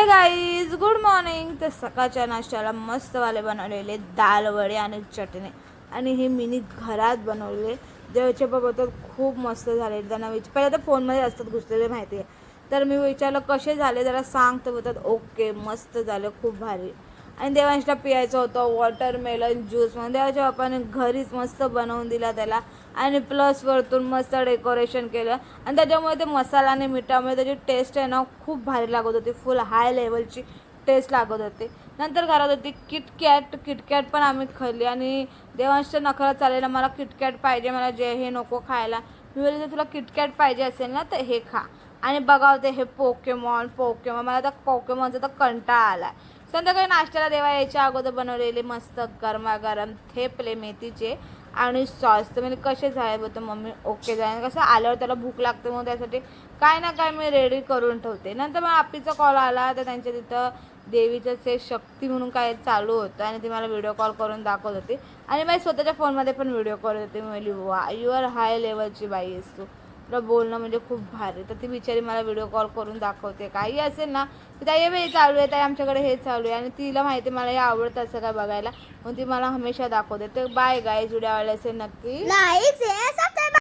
Guys good morning. तर सकाळच्या नाश्त्याला मस्तवाले बनवलेले दाल वडे आणि चटणी आणि हे मिनी घरात बनवलेले देवाचे बाबा तर खूप मस्त झाले. त्यांना पहिल्या तर फोनमध्ये असतात घुसलेले माहिती आहे. तर मी विचारलं कसे झाले जरा सांग, तर बोलतात ओके मस्त झाले खूप भारी. आणि देवांशला पियायचं होतं वॉटरमेलन ज्यूस, म्हणून देवाच्या बापाने घरीच मस्त बनवून दिला त्याला आणि प्लस वरतून मस्त डेकोरेशन केलं आणि त्याच्यामुळे ते मसाला आणि मिठामुळे त्याची टेस्ट आहे ना खूप भारी लागत होती, फुल हाय लेवलची टेस्ट लागत होती. नंतर घरात होती किटकॅट पण आम्ही खाल्ली आणि देवांशच्या नखरा चालेल मला किटकॅट पाहिजे, मला जे हे नको खायला. मी बोलले तुला किटकॅट पाहिजे असेल ना तर हे खा. आणि बघा होते हे पोकेमॉन मला तर पोकेमॉनचा तर कंटाळा आला. संध्याकाळी नाश्त्याला देवा यायच्या अगोदर बनवलेले मस्त गरमागरम थेपले मेथीचे आणि सॉस. तर म्हणजे कसे झाले बोलतो मम्मी ओके जाईल, कसं आल्यावर त्याला भूक लागते मग त्यासाठी काय ना काय मी रेडी करून ठेवते. नंतर मग आप्पीचा कॉल आला तर त्यांच्या तिथं देवीचं ते शक्ती म्हणून काय चालू होतं आणि ती मला व्हिडिओ कॉल करून दाखवत होती आणि माझ्या स्वतःच्या फोनमध्ये पण व्हिडिओ करत होते. मी म्हणली वा यू आर हाय लेवलची बाई आहेस तू, तुला बोलणं म्हणजे खूप भारी. तर ती बिचारी मला व्हिडिओ कॉल करून दाखवते काही असेल ना की ताई हे चालू आहे, ताई आमच्याकडे हे चालू आहे आणि तिला माहिती मला हे आवडतं असं काय बघायला, मग ती मला हमेशा दाखवते. तर बाय गाईज, व्हिडिओ आवडले असेल नक्की